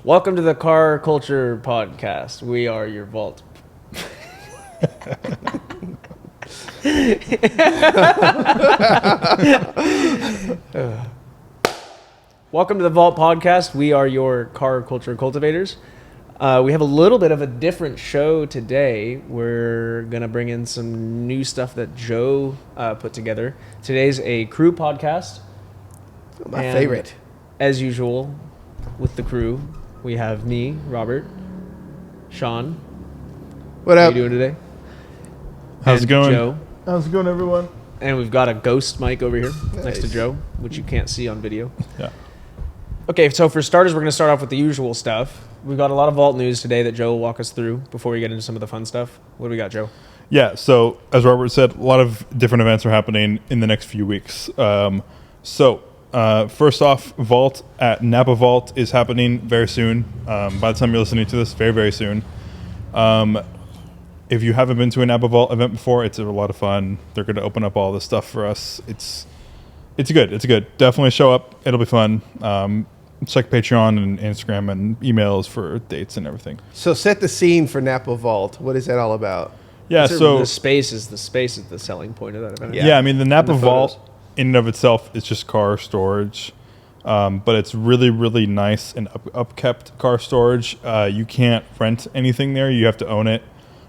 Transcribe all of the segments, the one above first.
Welcome to the Car Culture Podcast. We are your Valt. Welcome to the Valt Podcast. We are your car culture cultivators. We have a little bit of a different show today. We're going to bring in some new stuff that Joe put together. Today's a crew podcast. My favorite. As usual, with the crew, we have me, Robert, Sean. What up? How you doing today? How's it going? Joe. How's it going, everyone? And we've got a ghost mic over here next to Joe, which you can't see on video. Yeah. Okay, so for starters, we're going to start off with the usual stuff. We've got a lot of Valt news today that Joe will walk us through before we get into some of the fun stuff. What do we got, Joe? Yeah, so as Robert said, a lot of different events are happening in the next few weeks. First off, Valt at Napa Valt is happening very soon. By the time you're listening to this, very, very soon. If you haven't been to a Napa Valt event before, it's a lot of fun. They're going to open up all this stuff for us. It's good. It's good. Definitely show up. It'll be fun. Check Patreon and Instagram and emails for dates and everything. So set the scene for Napa Vault. What is that all about? Yeah, The space is the selling point of that event. Yeah, I mean, the Napa the Vault photos. in and of itself is just car storage. But it's really, really nice and upkept car storage. You can't rent anything there. You have to own it.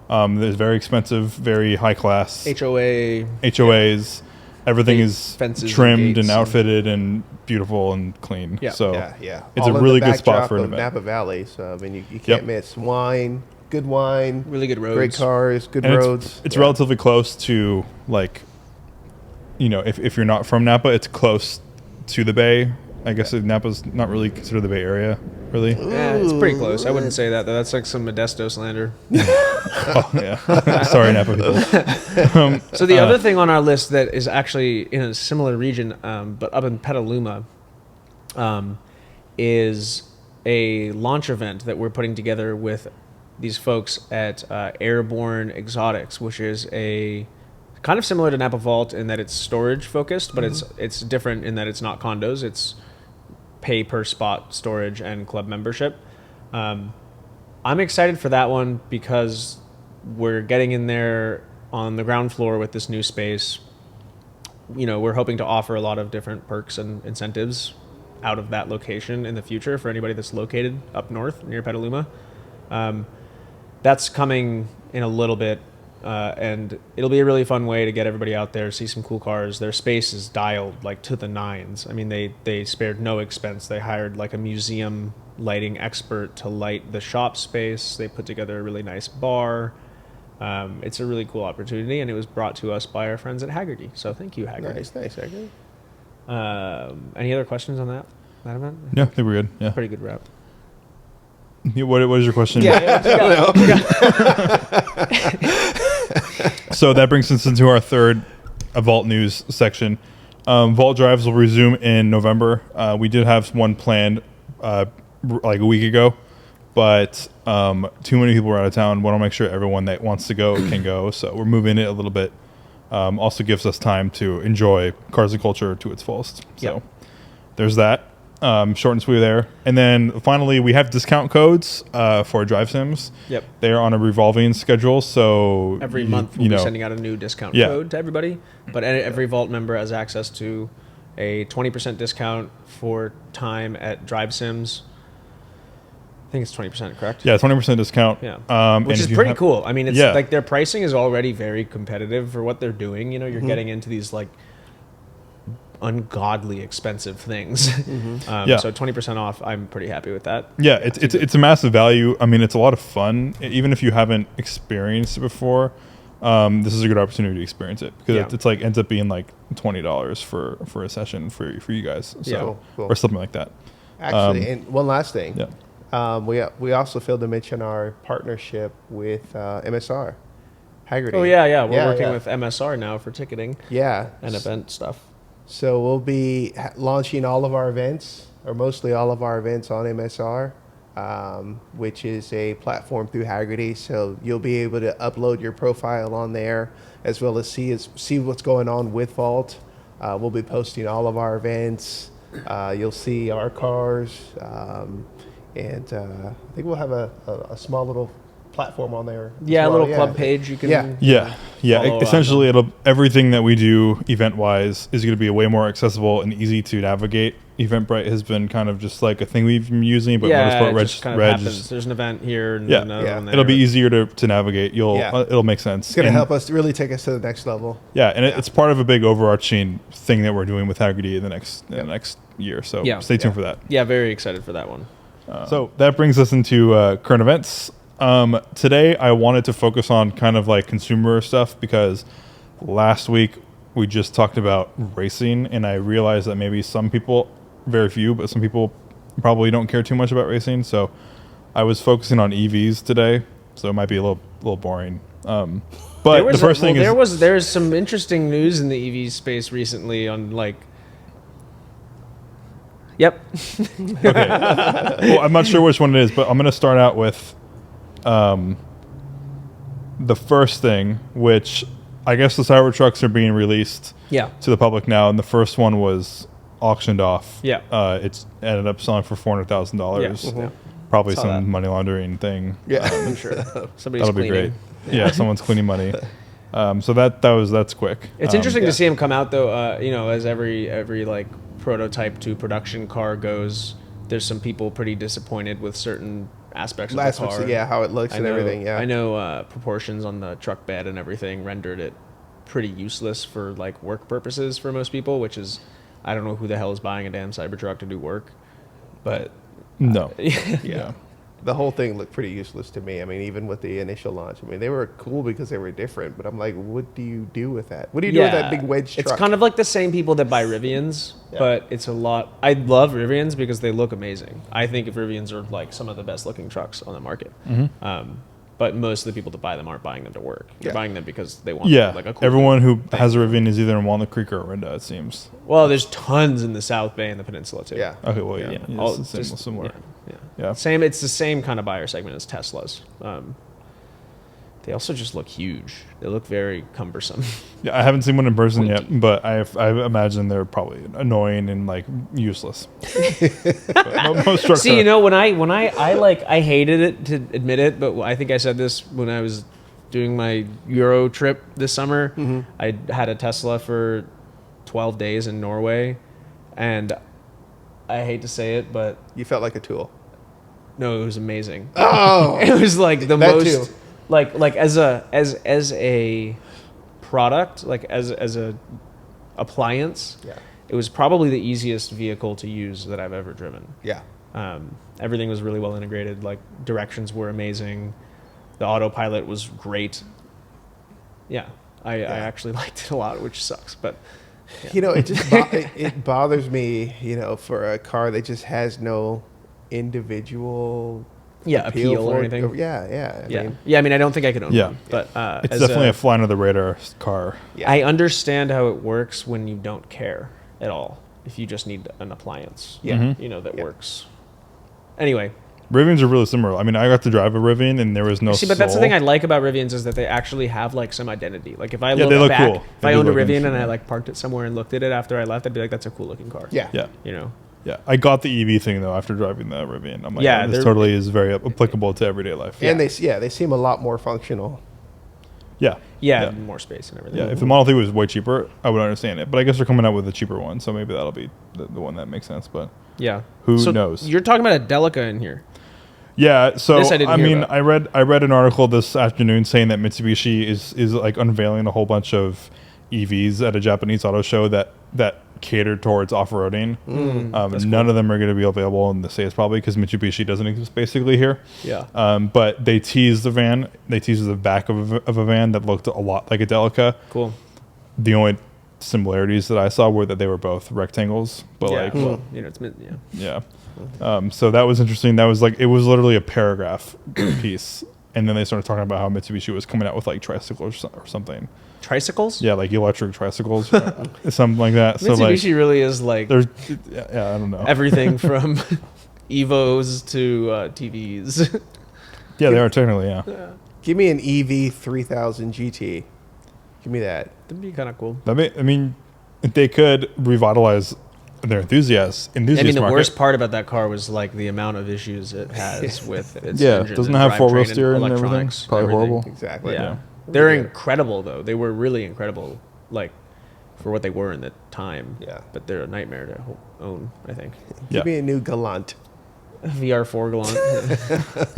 There's very expensive, very high class HOAs. Everything is fences trimmed and and outfitted and beautiful and clean. Yeah. So Yeah. it's All a in really the good spot backdrop for an of event. Napa Valley. So I mean, you can't Yep. miss wine, good wine, Really good roads. great cars, good And roads. It's Yeah. relatively close to, like, if you're not from Napa, it's close to the Bay. I guess Napa's not really considered the Bay Area, really. Yeah, it's pretty close. I wouldn't say that, though. That's like some Modesto slander. Oh, yeah. Sorry, Napa people. So the other thing on our list that is actually in a similar region, but up in Petaluma, is a launch event that we're putting together with these folks at Airborne Exotics, which is a kind of similar to Napa Vault in that it's storage focused, but it's different in that it's not condos. It's pay per spot storage and club membership. I'm excited for that one because we're getting in there on the ground floor with this new space. We're hoping to offer a lot of different perks and incentives out of that location in the future for anybody that's located up north near Petaluma. That's coming in a little bit, and it'll be a really fun way to get everybody out there, see some cool cars. Their space is dialed like to the nines. I mean, they spared no expense. They hired like a museum lighting expert to light the shop space. They put together a really nice bar. It's a really cool opportunity, and it was brought to us by our friends at Haggerty. So thank you, Haggerty. Nice. Okay. Any other questions on that event? Yeah, I think we're good. Yeah. Pretty good wrap. Yeah, what is your question? So that brings us into our third Vault news section. Vault drives will resume in November. We did have one planned like a week ago, but too many people were out of town. Want to make sure everyone that wants to go can go. So we're moving it a little bit. Also gives us time to enjoy Cars and Culture to its fullest. So there's that. Short and sweet there. And then finally, we have discount codes for drive sims. Yep. They are on a revolving schedule. So Every month we'll be sending out a new discount code to everybody. But every Vault member has access to a 20% discount for time at drive sims. I think it's 20%, correct? Yeah, 20% discount. Yeah. Which is pretty cool. I mean, it's like their pricing is already very competitive for what they're doing. You're getting into these like ungodly expensive things. So 20% off, I'm pretty happy with that. Yeah, it's a massive value. I mean, it's a lot of fun. Even if you haven't experienced it before, this is a good opportunity to experience it because it's like ends up being like $20 for a session for you guys. So Cool. or something like that. Actually, and one last thing. Yeah. We also failed to mention our partnership with MSR, Haggerty. Oh yeah. We're working with MSR now for ticketing. Yeah. And event stuff. So we'll be launching all of our events, or mostly all of our events on MSR, which is a platform through Haggerty. So you'll be able to upload your profile on there, as well as see what's going on with Valt. We'll be posting all of our events. You'll see our cars. and I think we'll have a small little platform on there. as Yeah, a well. little club page you can. Yeah. Yeah. Follow Essentially, everything that we do event-wise is going to be way more accessible and easy to navigate. Eventbrite has been kind of just like a thing we've been using, but Yeah, Motorsport it Reg, just kind of Reg happens. is, There's an event here and Yeah. another Yeah. one there. it'll be easier to navigate. It'll make sense. It's going to And- help us really take us to the next level. Yeah, and it's part of a big overarching thing that we're doing with Haggerty in the next year. So Yeah. stay tuned Yeah. for that. Yeah, very excited for that one. So that brings us into current events. Today, I wanted to focus on kind of like consumer stuff because last week we just talked about racing, and I realized that maybe some people, very few, but some people probably don't care too much about racing. So I was focusing on EVs today, so it might be a little boring. But the first thing is there's some interesting news in the EV space recently on like. Yep. okay. Well, I'm not sure which one it is, but I'm going to start out with the first thing, which I guess the Cybertrucks are being released Yeah. to the public now, and the first one was auctioned off. Yeah. It's ended up selling for $400,000. Yeah. Probably Saw some that. money laundering thing. Yeah. I'm sure somebody's That'll be cleaning. great. Yeah, someone's cleaning money. So that's quick. It's interesting Yeah. to see him come out though. As every like prototype to production car goes, there's some people pretty disappointed with certain aspects of the car. Yeah, how it looks I and know, everything. Yeah. I know proportions on the truck bed and everything rendered it pretty useless for like work purposes for most people, which is I don't know who the hell is buying a damn Cybertruck to do work, but No. Yeah. The whole thing looked pretty useless to me. I mean, even with the initial launch, I mean, they were cool because they were different, but I'm like, what do you do with that? What do you do with that big wedge truck? It's kind of like the same people that buy Rivians, Yeah. but it's a lot. I love Rivians because they look amazing. I think Rivians are like some of the best looking trucks on the market. But most of the people that buy them aren't buying them to work. They're Yeah. buying them because they want Yeah. like a cool Everyone who thing. has a Rivian is either in Walnut Creek or Orinda, it seems. Well, there's tons in the South Bay and the Peninsula too. Yeah. Okay, well, yeah. Yeah. It's the same, similar. Yeah. Yeah. Same. It's the same kind of buyer segment as Teslas. They also just look huge. They look very cumbersome. Yeah, I haven't seen one in person Pointy. yet, but I imagine they're probably annoying and like useless. But most trucks See, are. when I hated it to admit it, but I think I said this when I was doing my Euro trip this summer. I had a Tesla for 12 days in Norway, and I hate to say it, but You felt like a tool. no, it was amazing. Oh, It was like the That most too. like as a product, like as a appliance. Yeah. It was probably the easiest vehicle to use that I've ever driven. Yeah. Everything was really well integrated. Like directions were amazing. The autopilot was great. Yeah, I actually liked it a lot, which sucks, but You know, it just it bothers me, for a car that just has no individual appeal for or it. anything. Yeah. I mean, I don't think I could own Yeah. one, but It's as definitely a fly under the radar car. Yeah. I understand how it works when you don't care at all. If you just need an appliance, Yeah. Mhm. that Yeah. works. Anyway, Rivians are really similar. I mean, I got to drive a Rivian and there was no see, but that's the soul. thing I like about Rivians is that they actually have like some identity. Like if I Yeah, look they look back, cool. if They I do owned a look Rivian and interesting. I like parked it somewhere and looked at it after I left, I'd be like, that's a cool looking car. Yeah. Yeah. Yeah. I got the EV thing though after driving the Rivian. I'm like, Yeah, this they're- totally is very applicable to everyday life. And they seem a lot more functional. Yeah. Yeah, more space and everything. Yeah, if the Model 3 was way cheaper, I would understand it. But I guess they're coming out with a cheaper one, so maybe that'll be the one that makes sense. But Yeah. Who So knows? You're talking about a Delica in here. yeah, so This I didn't hear mean, about. I read an article this afternoon saying that Mitsubishi is like unveiling a whole bunch of EVs at a Japanese auto show that cater towards off-roading. None of them are going to be available in the States probably because Mitsubishi doesn't exist basically here. Yeah. But they teased the van. They teased the back of a van that looked a lot like a Delica. Cool. The only similarities that I saw were that they were both rectangles, but yeah. like, Well, it's yeah. So that was interesting. That was like, it was literally a paragraph piece. And then they started talking about how Mitsubishi was coming out with like tricycles or something. tricycles. Yeah, like electric tricycles, something like that. So like, Mitsubishi really is like there's, yeah, I don't know. everything from Evos to TVs. Yeah, they are technically, yeah. Give me an EV 3000 GT. Give me that. That'd be kind of cool. I mean, they could revitalize their enthusiast I mean, the market. worst part about that car was like the amount of issues it has with its Yeah, engine doesn't and have four-wheel drivetrain steering and everything. electronics, Probably everything. horrible. Exactly. Yeah. Yeah. They're Yeah. incredible though. They were really incredible, like for what they were in the time. Yeah. But they're a nightmare to own, I think. Yeah. Give me a new Galant. VR4 Gallant.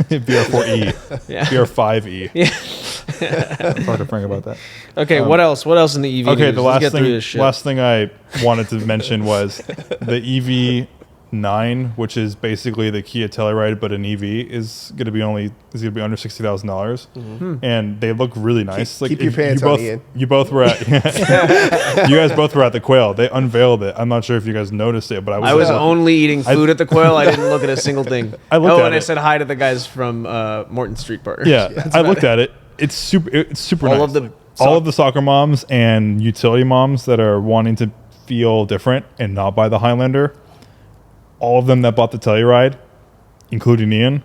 VR4E, Yeah. VR5E. Yeah. Hard to think about that. Okay, what else? What else in the EV Okay, news? the Let's last get through thing, this shit. last thing I wanted to mention was the EV9, which is basically the Kia Telluride, but an EV, is going to be under $60,000, and they look really nice. Keep your if pants you on, both, Ian. You both were at. You guys both were at the Quail. They unveiled it. I'm not sure if you guys noticed it, but I was at- only eating food at the Quail. I didn't look at a single thing. I looked at and I it. said hi to the guys from Morton Street Partners. Yeah, I looked at it. It's super All nice. of the All of the soccer moms and utility moms that are wanting to feel different and not buy the Highlander, all of them that bought the Telluride, including Ian,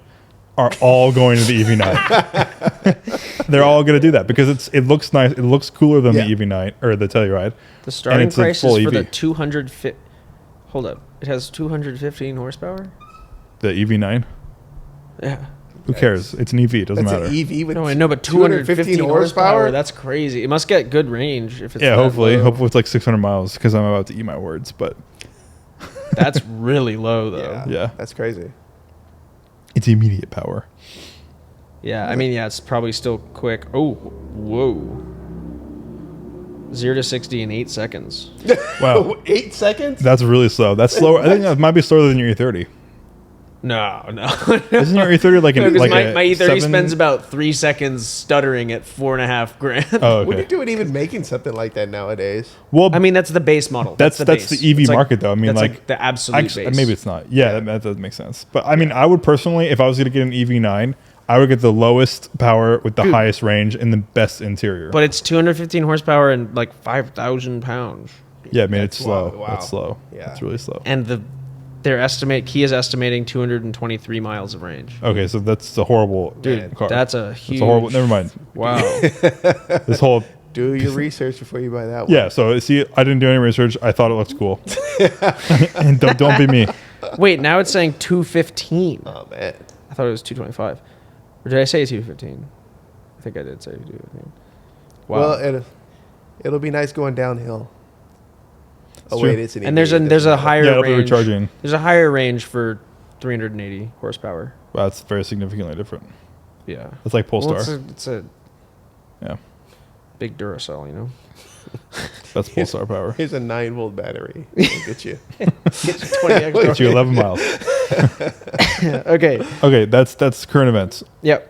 are all going to the EV9. They're all going to do that because it looks nice. It looks cooler than Yeah. the EV9 or the Telluride. The starting it's a price full is for the EV. 200. Hold up, it has 215 horsepower. The EV9. Yeah. Who cares? It's an EV. It doesn't That's matter. an EV with No, I know, but 215 horsepower. That's crazy. It must get good range if it's Yeah, that hopefully low. it's like 600 miles because I'm about to eat my words. But That's really low though. Yeah. That's crazy. it's immediate power. Yeah, I mean, yeah, it's probably still quick. Oh, whoa. 0 to 60 in 8 seconds. Wow, 8 seconds? that's really slow. That's slower. I think that might be slower than your E30. No. Isn't your E30 like an Because like my a E30 7? spends about 3 seconds stuttering at $4.5 grand. Oh, What are you okay. doing even making something like that nowadays? Well, I mean, that's the base model. that's the base. EV It's like- market, though. I mean, that's like the absolute base. maybe it's not. Yeah, that does make sense. But I mean, I would personally, if I was going to get an EV9, I would get the lowest power with the highest range and the best interior. But it's 215 horsepower and like 5,000 pounds. yeah, I mean, it's slow. wow. It's slow. Yeah. It's really slow. And Kia's estimating 223 miles of range. Okay, so that's a horrible car. That's a huge. That's a horrible. Never mind. Wow. This whole Do your research before you buy that one. yeah. So see, I didn't do any research. I thought it looked cool. And don't be me. Wait, now it's saying 215. Oh, man. I thought it was 225. Or did I say 215? I think I did say 215. Wow. Well, it'll be nice going downhill. Oh, true. wait, it's an EV. and there's It a doesn't matter. higher Yeah, it'll be range. recharging. There's a higher range for 380 horsepower. Wow, that's very significantly different. Yeah. It's like Polestar. Well, it's a Yeah, big Duracell, you know. that's Polestar power. Here's a 9-volt battery. It'll get you. Get you 20 extra. Get you 11 miles. Okay. Okay, that's current events. Yep.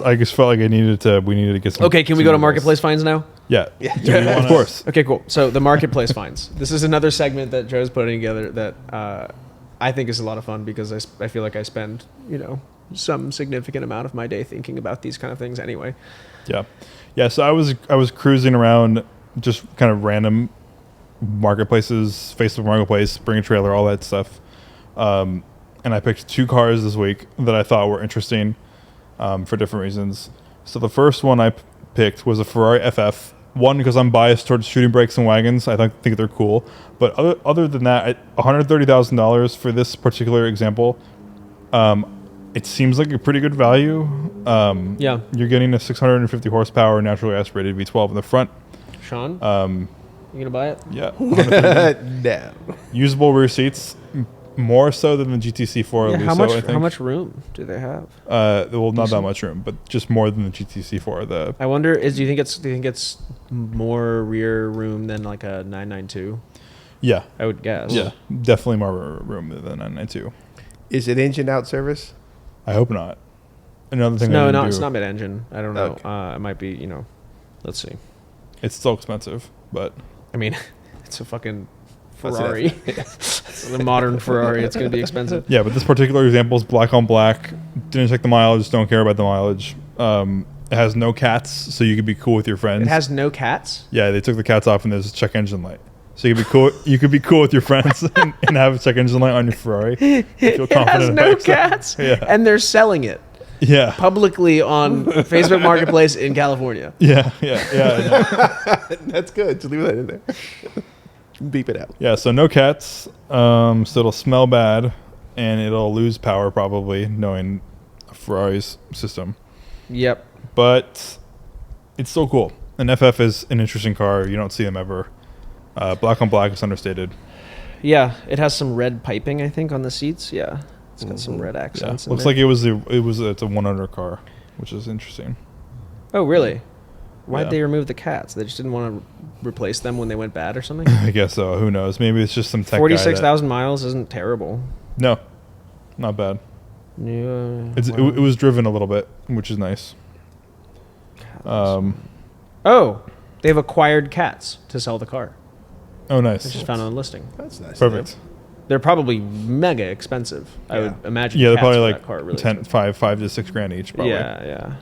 I just felt like we needed to get some. Okay, can we some go to news. marketplace finds now? Yeah, Yeah. Do you of course. Okay, cool. So the marketplace finds. This is another segment that Joe's putting together that I think is a lot of fun because I feel like I spend some significant amount of my day thinking about these kind of things anyway. Yeah. So I was cruising around just kind of random marketplaces, Facebook Marketplace, Bring a Trailer, all that stuff, and I picked 2 cars this week that I thought were interesting for different reasons. So the first one I picked was a Ferrari FF. One, because I'm biased towards shooting brakes and wagons. I think they're cool. But other than that, $130,000 for this particular example, it seems like a pretty good value. Yeah. You're getting a 650 horsepower naturally aspirated V12 in the front. Sean, you gonna buy it? Yeah. 130. No. Usable rear seats, more so than the GTC4 Yeah, at least. how so, I much? think. How much room do they have? Well, not that much room, but just more than the GTC4. I wonder. Do you think it's more rear room than like a 992? Yeah. I would guess. Yeah. Definitely more room than the 992. Is it engine out service? I hope not. Another thing. No, I didn't no, do, it's not mid-engine. I don't know. Okay. It might be. Let's see. It's still expensive, but I mean, it's a fucking What's Ferrari. It's a modern Ferrari. It's going to be expensive. yeah. But this particular example is black on black. Didn't check the mileage. Don't care about the mileage. It has no cats, so you could be cool with your friends. It has no cats. Yeah, they took the cats off, and there's a check engine light. So you could be cool. You could be cool with your friends and have a check engine light on your Ferrari. Feel It has confident no about yourself. cats, Yeah. and they're selling it Yeah. publicly on Facebook Marketplace in California. Yeah. I know. That's good. Just leave that in there. Beep it out. Yeah, so no cats. So it'll smell bad, and it'll lose power probably, knowing Ferrari's system. Yep. But it's still cool. An FF is an interesting car. You don't see them ever. Black on black is understated. Yeah, it has some red piping, I think, on the seats. Yeah, it's got some red Yeah. accents. Looks like it's a 100 car, which is interesting. Oh, really? Why'd Yeah. they remove the cats? They just didn't want to replace them when they went bad or something? I guess so. Who knows? Maybe it's just some tech guy 46,000 miles isn't terrible. No, not bad. Yeah. It was driven a little bit, which is nice. Oh, they've acquired cats to sell the car. Oh, I nice. just found on the listing. That's nice. Perfect. They're probably mega expensive. I Yeah. would imagine. Yeah, they're cats probably for like that car really 10, expensive. 5 to 6 grand each, probably. Yeah.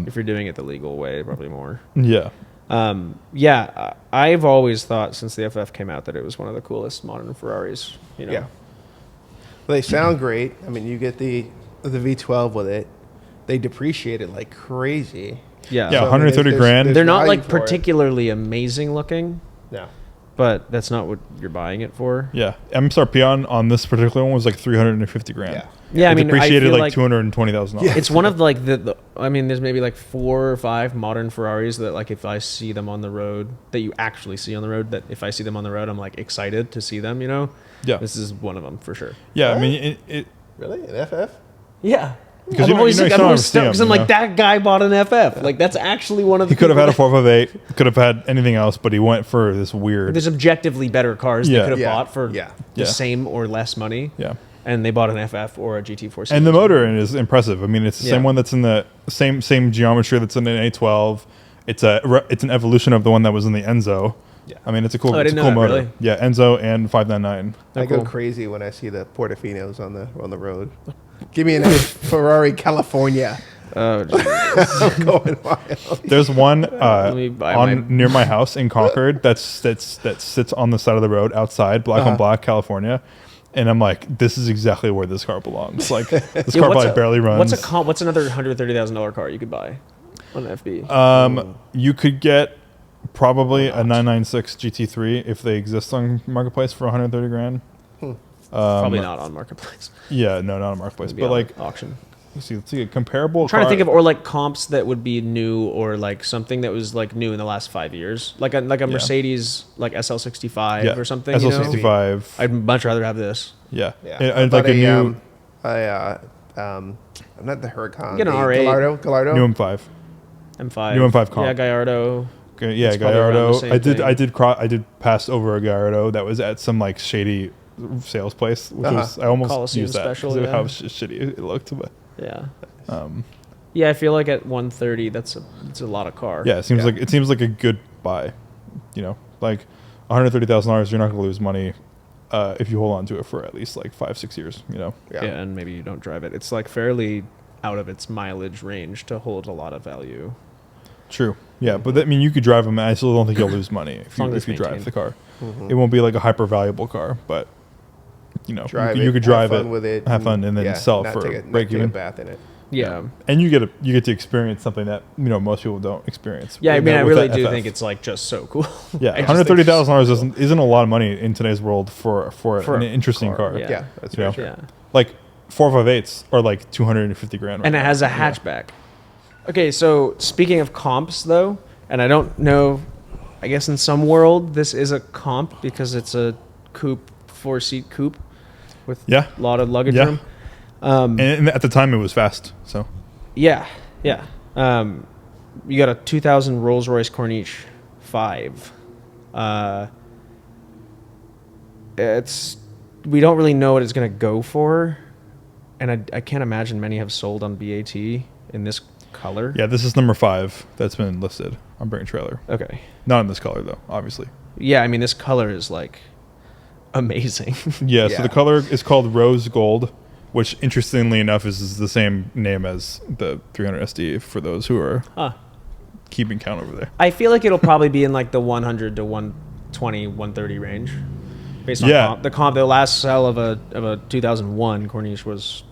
If you're doing it the legal way, probably more. Yeah. I've always thought since the FF came out that it was one of the coolest modern Ferraris. You know. Yeah. Well, they sound great. I mean, you get the V12 with it. They depreciate it like crazy. Yeah. Yeah, So, I mean, 130 there's- grand. there's They're not value like for it. particularly amazing looking, No. but that's not what you're buying it for. Yeah. MSRP on this particular one was like 350 grand. Yeah. Yeah, I It mean, I depreciated feel like $220,000. Yeah. It's one of like the I mean, there's maybe like 4 or 5 modern Ferraris that like if I see them on the road, that you actually see on the road, that if I see them on the road, I'm like excited to see them. You know. Yeah. This is one of them for sure. Yeah. I mean, it Really? An FF? Yeah. Because I'm always you I'm don't always see stoked them, because I'm you like know? that guy bought an FF. Like that's actually one of the. he could have had a people 458, could have had anything else, but he went for this that- weird. There's objectively better cars they Yeah. could have Yeah. bought for Yeah. the Yeah. same or less money. Yeah. And they bought an FF or a GT4. And the motor in it is impressive. I mean, it's the Yeah. same one that's in the same geometry that's in an A12. It's an evolution of the one that was in the Enzo. Yeah. I mean, it's a cool, Oh, I it's a didn't cool know that, motor. really? Yeah, Enzo and 599. I cool. go crazy when I see the Portofinos on the road. Give me an Ferrari California. Oh, geez. I'm going wild. There's one me buy my- near my house in Concord that sits on the side of the road outside, black on black, California. And I'm like, this is exactly where this car belongs. Like, this Yeah, car probably barely runs. What's another $130,000 car you could buy on an FB? You could get probably a 996 GT3 if they exist on Marketplace for 130 grand. Probably not on Marketplace. Yeah, no, not on Marketplace. Maybe But on like, auction. let's see a comparable I'm trying car. to think of or like comps that would be new or like something that was like new in the last 5 years, like a Mercedes like SL65 yeah, or something. SL65. I'd much rather have this. Yeah. Yeah. And But like a new not the Huracan. Get an the R8. Gallardo. new M5. M5. New M5 comp. Yeah, Gallardo. Okay, yeah, It's probably around the Gallardo. same I did pass over a Gallardo that was at some like shady sales place, which was I almost Coliseum used that special, because of yeah. how shitty it looked. But Yeah. Yeah, I feel like at 130, it's a lot of car. yeah, it seems like a good buy. You know, like $130,000, you're not going to lose money if you hold on to it for at least like 5-6 years. You know. Yeah, and maybe you don't drive it. It's like fairly out of its mileage range to hold a lot of value. True. Yeah, but I mean, you could drive them. And I still don't think you'll lose money if long you, as if you it's drive maintained. the car. It won't be like a hyper valuable car, but you know, you could have drive fun it, with it, have fun, and then sell it for break take a even. bath in it. Yeah. And you get to experience something that most people don't experience. Yeah, I with mean, that- I with really that do FF. think it's like just so cool. Yeah, I just think $130,000 isn't a lot of money in today's world for For an a interesting car, car. yeah. Yeah, that's You know? very true. Yeah. Like 458s are like 250 grand. Right And it now. has a hatchback. Okay, so speaking of comps, though, and I don't know, I guess in some world this is a comp because it's a coupe, 4-seat coupe with Yeah. a lot of luggage Yeah. room. And at the time it was fast. So Yeah. You got a 2000 Rolls-Royce Corniche 5. We don't really know what it's going to go for, and I can't imagine many have sold on BAT in this color. yeah, this is number 5 that's been listed on Bring Trailer. Okay. Not in this color though, obviously. Yeah, I mean this color is like amazing. Yeah, so Yeah. the color is called Rose Gold, which interestingly enough is the same name as the 300 SD for those who are Huh. keeping count over there. I feel like it'll probably be in like the 100 to 120, 130 range, based on Yeah. comp. The last sell of a 2001 Corniche was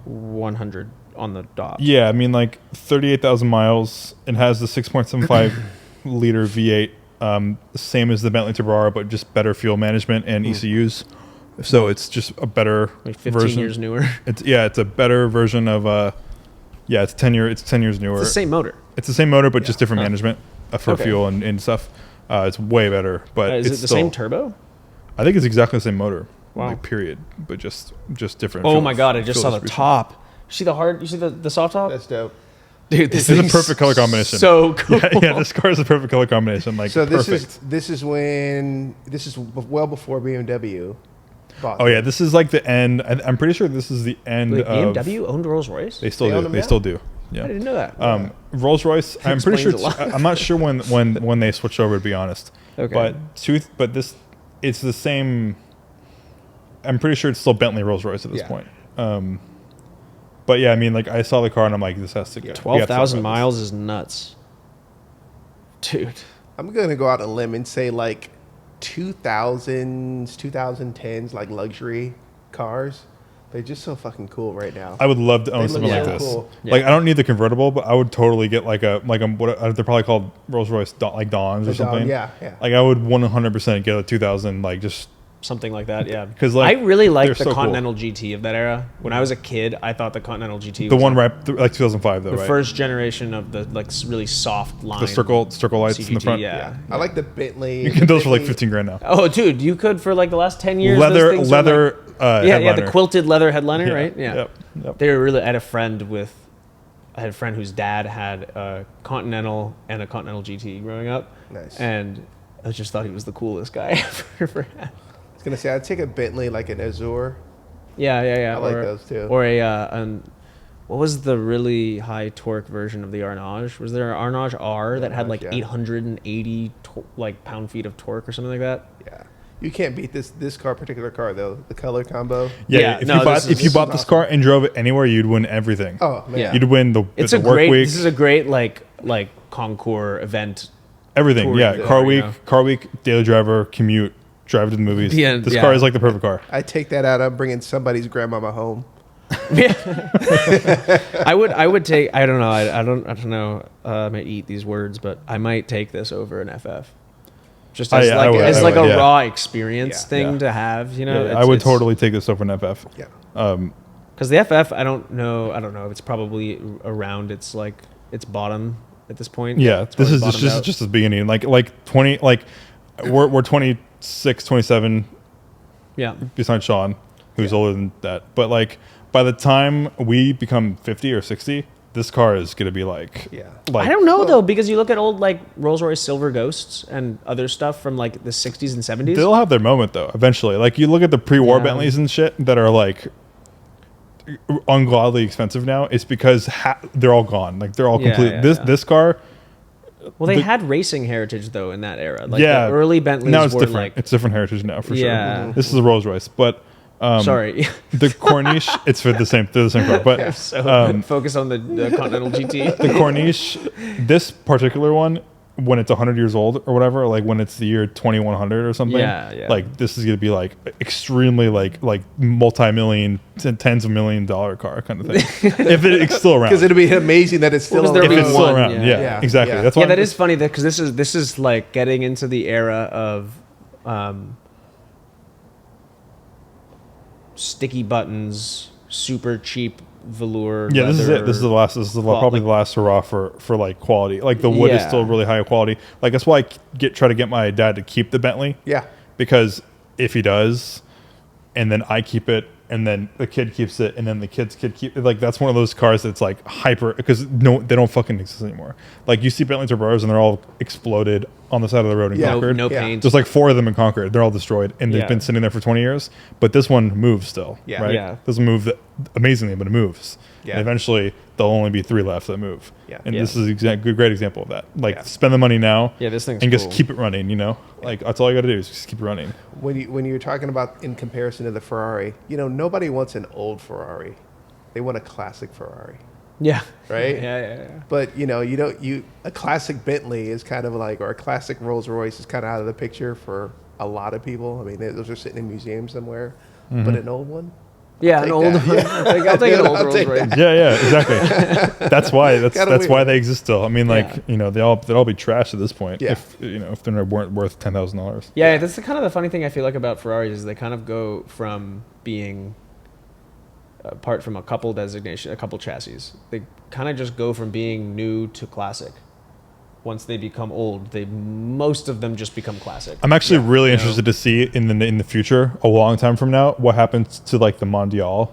100 on the dot. Yeah, I mean like 38,000 miles. It has the 6.75 liter V8 same as the Bentley Turbo R, but just better fuel management and ECUs. So it's just a better Like 15 version. years newer. It's a better version of it's 10 years newer. It's the same motor. It's the same motor, but just different management for Okay. fuel and stuff. It's way better, but Is it's it the still, same turbo? I think it's exactly the same motor. Wow. Like, period, but just different. Oh fuel- my god! I just fuel saw the distribution. top. You see the hard? You see the soft top? That's dope. Dude, this This is a thing's perfect color combination. So cool. Yeah, this car is a perfect color combination. Like, So this perfect. is well before BMW bought. Oh yeah, them. this is like the end. I'm pretty sure this is the end Wait, of BMW owned Rolls Royce? They still They own do. them They now? still do. Yeah. I didn't know that. Rolls Royce. I'm pretty sure. Explains a lot. I'm not sure when they switched over. To be honest. Okay. But this, it's the same. I'm pretty sure it's still Bentley Rolls Royce at this Yeah. point. But yeah, I mean, like I saw the car and I'm like, this has to go. We have to talk 12,000 about miles is nuts. Dude. I'm gonna go out on a limb and say like 2000s, 2010s, like luxury cars. They're just so fucking cool right now. this. I would love to own They something look like so this. cool. Like I don't need the convertible, but I would totally get like a what they're probably called Rolls Royce like Dawns or The Dawn, something. yeah, yeah. Like I would 100% get a 2000 like just. Something like that, yeah. 'Cause, like, I really they're liked the so cool. Continental GT of that era. When I was a kid, I thought the Continental GT The was one like, like 2005 though, the right? first generation of the like really soft line. The circle lights in the CGT, front. yeah. I like the Bentley. You can get those for like Bentley- 15 grand now. Oh, dude, you could for like the last 10 years. those Leather, things were, leather. like, yeah, the headliner. quilted leather headliner, Yeah, right? Yeah. Yep. They were really. I had a friend whose dad had a Continental and a Continental GT growing up. Nice. And I just thought he was the coolest guy ever. I was gonna say I'd take a Bentley like an Azure. Yeah. I like those too. Or what was the really high torque version of the Arnage? Was there an Arnage R that had Arnage, like yeah. 880 like pound-feet of torque or something like that? Yeah, you can't beat this particular car though. The color combo. Yeah. Yeah, If no, you bought this is- if you this bought is this awesome. car and drove it anywhere, you'd win everything. Oh man. Yeah. You'd win the It's the a work great. week, This is a great like Concours event. everything. touring Yeah, there, you car know? week, daily driver, commute, drive to the movies. Yeah, this yeah. car is like the perfect car. I take that out. I'm bringing somebody's grandmama home. I would take. I don't know. I don't know. I might eat these words, but I might take this over an FF. Just as Yeah, like I would, as I like would, a yeah. raw experience Yeah. thing Yeah. to have. You know, Yeah, I would totally take this over an FF. Yeah. Because the FF, I don't know. It's probably around its like its bottom at this point. Yeah, It's this probably is bottomed just out. just the beginning. Like 20. Like we're 26, 27. Yeah. Besides Sean, who's older than that, but like by the time we become 50 or 60, this car is gonna be like Yeah. Like I don't know though, because you look at old like Rolls Royce Silver Ghosts and other stuff from like the 60s and 70s. they'll have their moment though. Eventually, like you look at the pre-war Yeah. Bentleys and shit that are like ungodly expensive now. It's because they're all gone. Like they're all Yeah, complete. yeah, this yeah. this car. Well, they the- had racing heritage though in that era. Like yeah, the early Bentleys now it's were different. like. It's different heritage now for Yeah. sure. This is a Rolls Royce, but Sorry, the Corniche. It's for the same. They're the same car, but so focus on the Continental GT. the Corniche, this particular one, when it's 100 years old or whatever, like when it's the year 2100 or something, Yeah. like this is gonna be like extremely like multi-million, tens of $1 million car kind of thing. If it's still around, Because it'll be amazing that it's still Well, on 'cause the there if it's be road. still one, around, yeah. yeah, Yeah, exactly. yeah. That's why Yeah, that is funny because this is like getting into the era of sticky buttons, super cheap velour. Yeah, this is leather. it. This is the last. This is probably the last hurrah for like quality. Like the wood is Yeah. still really high quality. Like that's why I try to get my dad to keep the Bentley. Yeah. Because if he does, and then I keep it, and then the kid keeps it, and then the kid's kid keep it, like that's one of those cars that's like hyper because they don't fucking exist anymore. Like you see Bentley Turbos and they're all exploded on the side of the road in Yeah. Concord. no Yeah. paint. There's like 4 of them in Concord. They're all destroyed, and they've Yeah. been sitting there for 20 years. But this one moves still, Yeah. right? Yeah. Doesn't move amazingly, but it moves. Yeah. And eventually, there'll only be 3 left that move. Yeah. And Yeah. this is a great example of that. Like, Yeah. spend the money now, Yeah, this thing's and just cool. keep it running. You know, like that's all you got to do is just keep it running. When you're talking about in comparison to the Ferrari, nobody wants an old Ferrari. They want a classic Ferrari. yeah, Right? Yeah. But a classic Bentley is kind of like, or a classic Rolls Royce is kind of out of the picture for a lot of people. I mean, those are sitting in museums somewhere. Mm-hmm. But an old one, Yeah, an old. I'll take an old Rolls Royce. Yeah, exactly. That's why Kinda why weird. they exist still. I mean, like Yeah. they'd all be trash at this point Yeah. if they weren't worth $10,000. Yeah, that's the kind of the funny thing I feel like about Ferraris is they kind of go from being apart from a couple chassis. They kind of just go from being new to classic. Once they become old, most of them just become classic. I'm actually really You interested know? to see in the future, a long time from now, what happens to like the Mondial.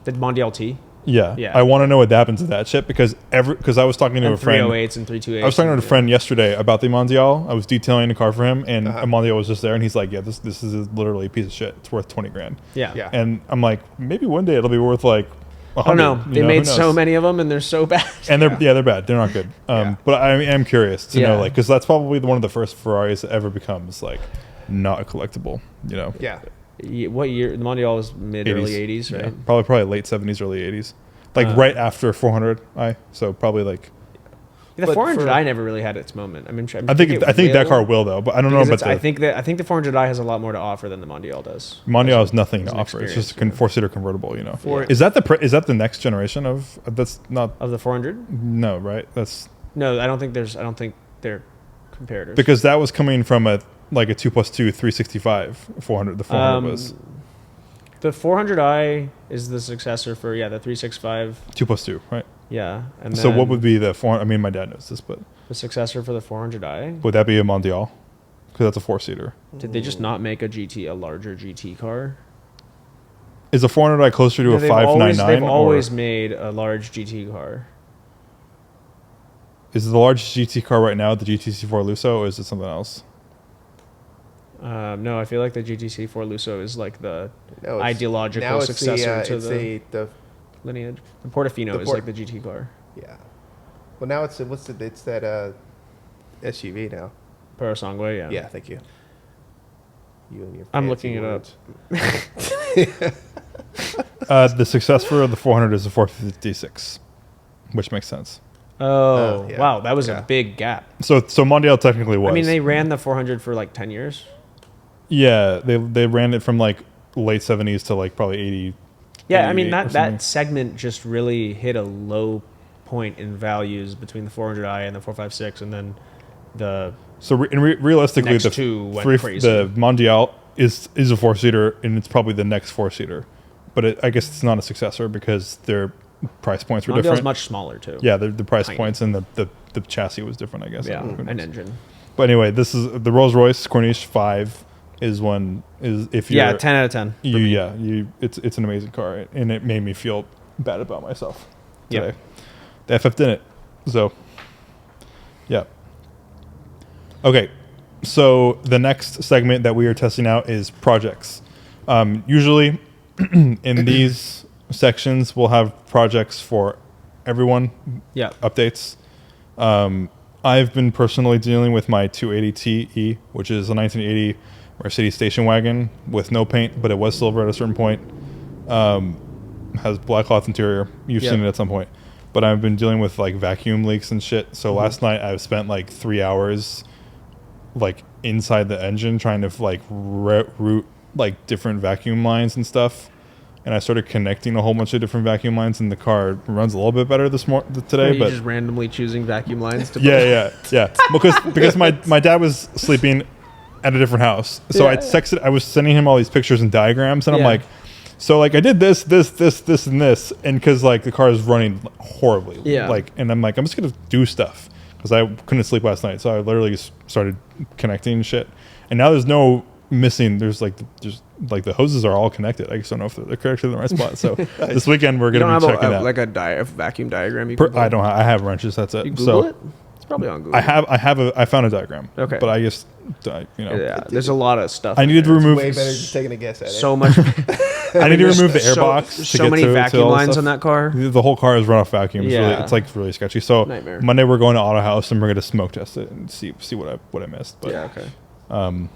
The Mondial T Yeah, Yeah. I want to know what happens to that shit because I was talking to and a friend. 308s and 328s. I was talking to a friend yesterday about the Mondial. I was detailing a car for him, and Uh-huh. a Mondial was just there, and he's like, "Yeah, this is literally a piece of shit. It's worth 20 grand." Yeah. Yeah. And I'm like, maybe one day it'll be worth like Oh 100. no, you they know, made who so knows? many of them and they're so bad. And they're bad. They're not good. Yeah. But I am curious to know, Yeah. like, because that's probably one of the first Ferraris that ever becomes like not a collectible. You know, Yeah. What year? The Mondial was mid early 80s, right? Yeah. Probably late 70s, early 80s, like right after 400i. So probably like The But 400i never really had its moment. I mean, I think that car will though, but I don't know about I the think the 400i has a lot more to offer than the Mondial does. Mondial has nothing as to an offer. It's just a experience, four-seater convertible. You know, For- is that the next generation of that's not Of the 400? no right? That's No, I don't think they're comparators. because that was coming from a 2+2 365 400. The 400 was the 400i is the successor for the 365. 2+2, right? Yeah, and So what then would be the 400? I mean, my dad knows this, but the successor for the 400i? would that be a Mondial? Because that's a four-seater. Did they just not make a larger GT car? Is a 400i closer to No, a 599? They've always made a large GT car. Is the large GT car right now the GTC4 Lusso, or is it something else? No, I feel like the GTC4 Lusso is like the No, ideological successor to it's the lineage. The Portofino The is like the GT car. yeah. Well, now it's that SUV now. Parasangwe, yeah. Yeah, thank you. You and your. I'm fancy looking it up. words. The successor of the 400 is the 456, which makes sense. Oh, yeah. wow, that was Yeah. a big gap. So Mondial technically was. I mean, they ran the 400 for like 10 years. Yeah, they ran it from like late 70s to like probably 80. Yeah, I mean 88 or that something. segment just really hit a low point in values between the 400i and the 456, and then the So realistically, Next the two went three, crazy. the Mondial is a four-seater, and it's probably the next four-seater. But I guess it's not a successor because their price points were Mondial's different. much smaller too. Yeah, the price Tiny. points and the chassis was different, I guess. yeah, Who an knows? engine. But anyway, this is the Rolls-Royce Corniche 5 is if you're Yeah, 10 out of 10. it's an amazing car, and it made me feel bad about myself Yep. today. The FF didn't. So yeah. Okay, so the next segment that we are testing out is projects. Usually in these sections, we'll have projects for everyone, Yeah. updates. I've been personally dealing with my 280Te, which is a 1980 Mercedes station wagon with no paint, but it was silver at a certain point. Has black cloth interior. You've Yeah. seen it at some point. But I've been dealing with like vacuum leaks and shit. So last night I spent like 3 hours like inside the engine trying to like route like different vacuum lines and stuff. And I started connecting a whole bunch of different vacuum lines, and the car runs a little bit better today. Are you But just randomly choosing vacuum lines to yeah. Because my dad was sleeping at a different house, so I texted. I was sending him all these pictures and diagrams, and I'm Yeah. like, so like I did this, and this, and because like the car is running horribly, Yeah. Like, and I'm like, I'm just gonna do stuff because I couldn't sleep last night, so I literally just started connecting shit, and now there's no missing. There's like the hoses are all connected. I just don't know if they're connected in the right spot. So this weekend we're You gonna don't be have checking that. like a vacuum diagram you Per- can I don't. I have wrenches. That's it. You Google so it? It's probably on Google. I found a diagram. Okay. But I just Yeah, there's a lot of stuff. I in needed to there. remove Way better than taking a guess at it. so much. I need to There's remove the so- airbox. to So get many to vacuum all the lines stuff. on that car. The whole car is run off vacuum. Yeah. It's like really sketchy. So Nightmare. Monday we're going to Auto House and we're gonna smoke test it and see what I missed. But Yeah. Okay.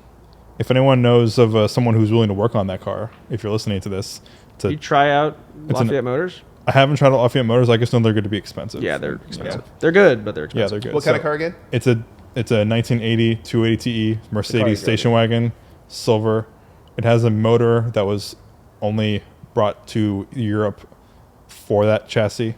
if anyone knows of someone who's willing to work on that car, if you're listening to this, You try out It's an- Lafayette Motors. I haven't tried Lafayette Motors. I just know they're going to be expensive. Yeah, they're You know? expensive. They're good, but they're Yeah, expensive. they're good. What kind of So car again? It's a 1980 280 Mercedes good. station wagon, silver. It has a motor that was only brought to Europe for that chassis,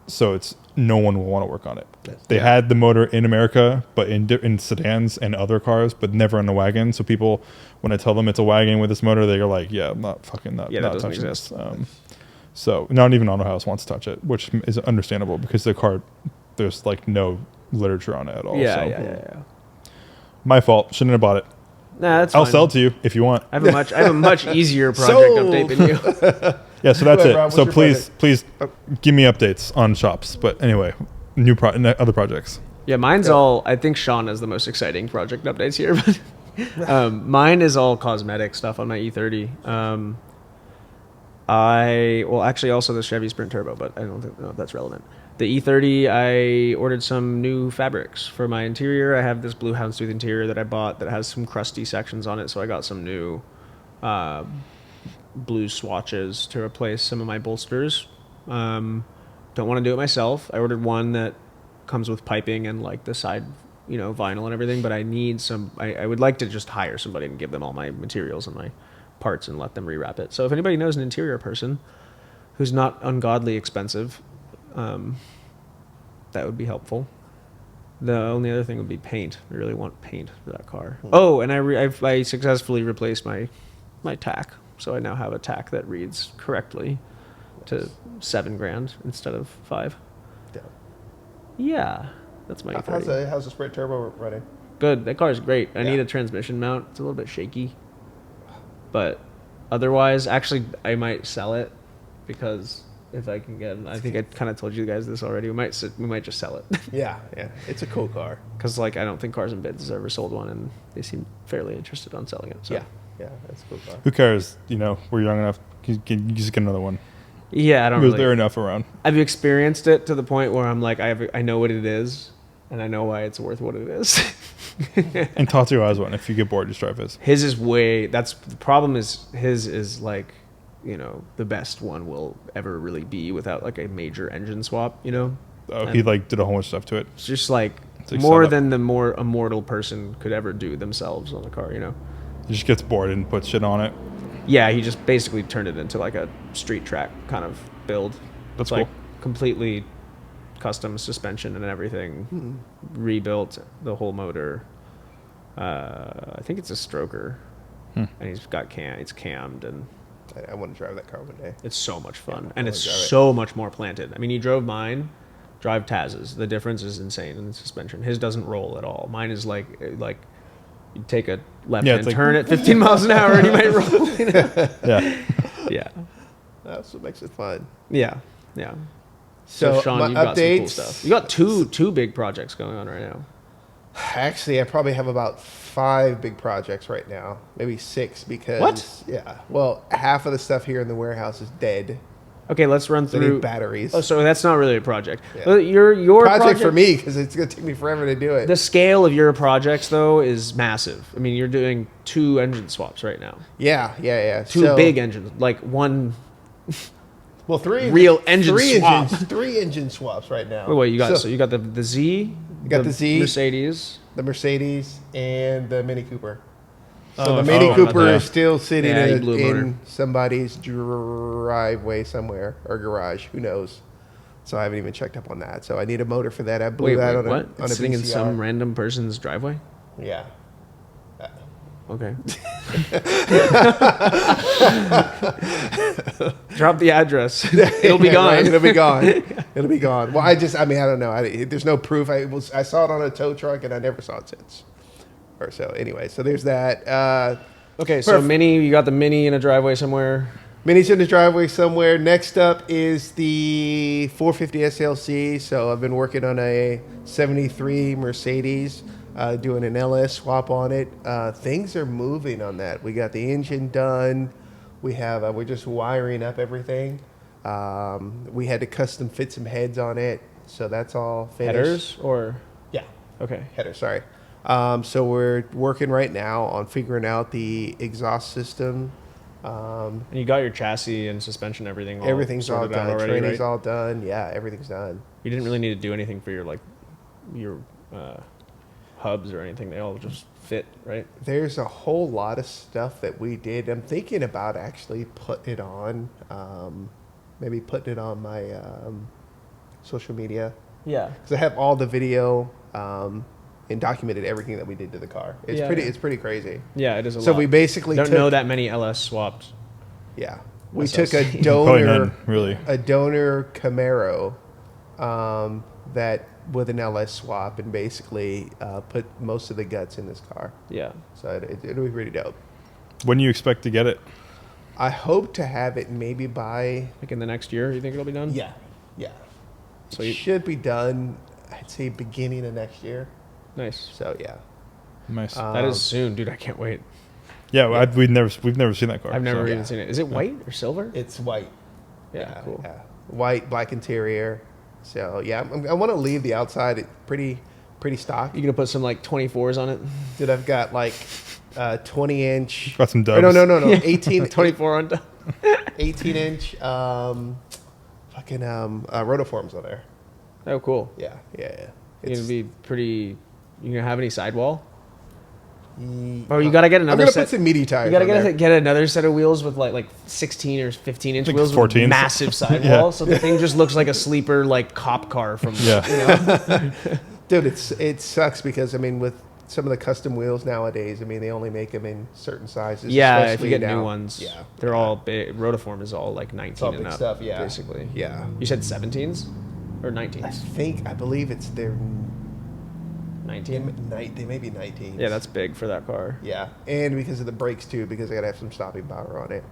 so it's no one will want to work on it. They had the motor in America, but in sedans and other cars, but never in the wagon. So people, when I tell them it's a wagon with this motor, they're like, "Yeah, I'm not fucking not touching this." So not even Auto House wants to touch it, which is understandable because the car, there's like no literature on it at all. Yeah. My fault. Shouldn't have bought it. Nah, that's I'll fine. sell it to you if you want. I have a much easier project update than you. Yeah, so that's Rob, it. So what's your please give me updates on shops. But anyway, other projects. Yeah, mine's all. I think Sean has the most exciting project updates here, but mine is all cosmetic stuff on my E30. Actually, also the Chevy Sprint Turbo, but I don't think that's relevant. The E30, I ordered some new fabrics for my interior. I have this blue houndstooth interior that I bought that has some crusty sections on it, so I got some new blue swatches to replace some of my bolsters. Don't want to do it myself. I ordered one that comes with piping and like the side, vinyl and everything, but I need some. I would like to just hire somebody and give them all my materials and my parts and let them rewrap it. So if anybody knows an interior person who's not ungodly expensive, that would be helpful. The only other thing would be paint. I really want paint for that car. Oh, and I successfully replaced my tack, so I now have a tack that reads correctly to $7,000 instead of $5,000. Yeah, that's my E30. How's the Sprint Turbo running? Good. That car is great. I need a transmission mount. It's a little bit shaky, but otherwise, actually, I might sell it because if I can get, I think I kind of told you guys this already. We might just sell it. Yeah, it's a cool car. Because I don't think Cars and Bids has ever sold one, and they seem fairly interested on selling it. So. Yeah, that's a cool car. Who cares? We're young enough. You just get another one. Yeah, I don't. There enough around. I've experienced it to the point where I'm like, I know what it is, and I know why it's worth what it is. And Tatsu has one. If you get bored, just drive his. His is that's the problem. Is his is like, the best one will ever really be without like a major engine swap. Oh, he did a whole bunch of stuff to it. It's just like like more setup. than the more a mortal person could ever do themselves on a car. He just gets bored and puts shit on it. Yeah, he just basically turned it into like a street track kind of build. That's It's like cool. completely custom suspension and everything, rebuilt the whole motor. I think it's a stroker, and he's got it's cammed, and I want to drive that car one day. it's so much fun, Yeah, and I it's wanna drive it. so much more planted. I mean, you drove mine, drive Taz's. The difference is insane in the suspension. His doesn't roll at all. Mine is like you take a left hand turn at 15 miles an hour and you might roll. Yeah. Yeah. That's what makes it fun. Yeah. So Sean, my you've got some cool updates- stuff. You got two big projects going on right now. Actually, I probably have about 5 big projects right now, maybe 6 because What? Yeah, well, half of the stuff here in the warehouse is dead. Okay, let's run So I need through batteries. Oh, so that's not really a project. Yeah. Well, your project for me because it's gonna take me forever to do it. The scale of your projects though is massive. I mean, you're doing 2 engine swaps right now. Yeah. 2 big engines, like one. Well, 3 real engine swap. 3 engine swaps right now. Wait, you got so you got the Z. You got the Z. Mercedes. the Mercedes and the Mini Cooper. So Oh, the I Mini forgot about Cooper that. is still sitting Yeah, you blew a motor. in somebody's driveway somewhere or garage. Who knows? So I haven't even checked up on that. So I need a motor for that. I blew Wait, that what? on a It's sitting in VCR. some random person's driveway. Yeah. Okay. Drop the address. It'll be gone. Right, it'll be gone. It'll be gone. Well, I don't know. There's no proof. I saw it on a tow truck and I never saw it since. Or so. Anyway, so there's that. Okay, so Mini, you got the Mini in a driveway somewhere. Mini's in the driveway somewhere. Next up is the 450 SLC. So I've been working on a 73 Mercedes, doing an LS swap on it. Things are moving on that. We got the engine done. We're just wiring up everything. We had to custom fit some heads on it. So that's all finished. Headers or Yeah. okay. Header, sorry. So we're working right now on figuring out the exhaust system. And you got your chassis and suspension, everything. Everything's all sorted out done. already, Training's right? all done. Yeah, everything's done. You didn't really need to do anything for your hubs or anything. They all just fit, right? There's a whole lot of stuff that we did. I'm thinking about actually putting it on, maybe putting it on my social media. Yeah. Because I have all the video and documented everything that we did to the car. It's Yeah, pretty. yeah. It's pretty crazy. Yeah, it is a So lot. we basically don't took, know that many LS swapped. Yeah, we SLC. took a Probably donor, none, really. a donor Camaro, that with an LS swap, and basically put most of the guts in this car. Yeah. So it'll be pretty dope. When do you expect to get it? I hope to have it maybe by Like in the next year, you think it'll be done? yeah. So It you, should be done. I'd say beginning of next year. nice. So yeah. Nice. That is soon, dude. I can't wait. yeah, we've never seen that car. I've never so. even seen it. Is it white or silver? It's white. Yeah, cool. Yeah. White, black interior. So yeah, I want to leave the outside pretty stock. You gonna put some like 24s on it? Dude, I've got like 20-inch. Got some Or dubs. no. 18, 24 on. 18-inch fucking rotoforms on there. Oh, cool. Yeah. You're It's, gonna be pretty. You gonna have any sidewall? ye- Oh, you gotta get I'm another gonna set. put some meaty tires. You gotta on there. get another set of wheels with like 16 or 15 inch I think wheels it's with 14s. massive sidewall, so the thing just looks like a sleeper like cop car from. Yeah. Dude, it sucks because I mean with some of the custom wheels nowadays, I mean they only make them in certain sizes. Yeah, if especially you get now. new ones, Yeah, they're all big. Rotiform is all like 19 all and big up, stuff, yeah. basically. Yeah. You said 17s or 19s? I believe it's their 19. they may be 19. Yeah, that's big for that car. yeah, and because of the brakes too, because I gotta have some stopping power on it.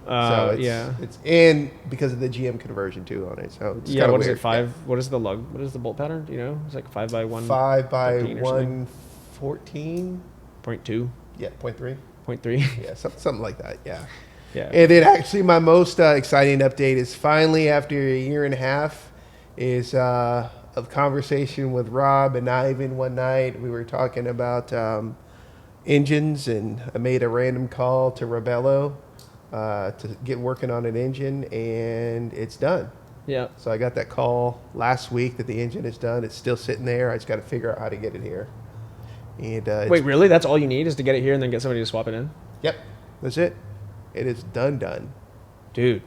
So it's, Yeah. it's and because of the GM conversion too on it. So it's Yeah, kinda what is weird. it? Five? What is the lug? What is the bolt pattern? Do you know? It's like 5 by 1. 5 by 13 or something? 114. 0.2, Yeah, 0.3. 0.3. Yeah, something like that. Yeah. Yeah. And then actually my most exciting update is finally after a year and a half is a conversation with Rob and Ivan one night. We were talking about engines, and I made a random call to Rebello to get working on an engine, and it's done. Yeah. So I got that call last week that the engine is done. It's still sitting there. I just got to figure out how to get it here. And Wait, really? That's all you need is to get it here and then get somebody to swap it in? yep, that's it. It is done. Dude,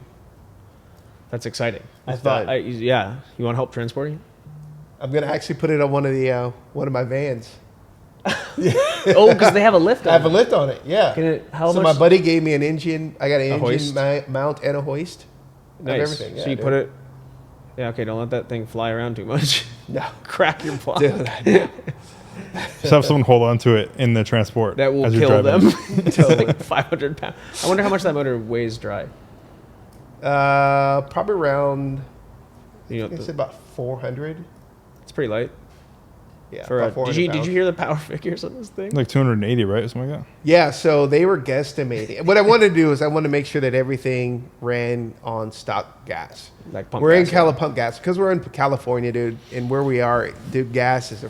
that's exciting. It's done. Yeah. You want help transporting? I'm gonna actually put it on one of my vans. Oh, because they have a lift I on have a it. lift on it. Yeah. Can it, how So much? my buddy gave me an engine. I got an hoist? engine mount and a hoist. I have Nice. everything. So Yeah, you dude. put it. Yeah, okay, don't let that thing fly around too much. No, Crack your block. dude. Just have someone hold on to it in the transport. That will as you're kill driving. them. It's like 500 pounds. I wonder how much that motor weighs dry. Probably around. You I know, think it's about 400. it's pretty light. Yeah. For about 400 did pounds. you hear the power figures on this thing? Like 280, right? Something like that. Yeah. So they were guesstimating. What I wanted to do is I wanted to make sure that everything ran on stock gas. Like pump We're in gas, yeah. pump gas because we're in California, dude, and where we are, dude, gas is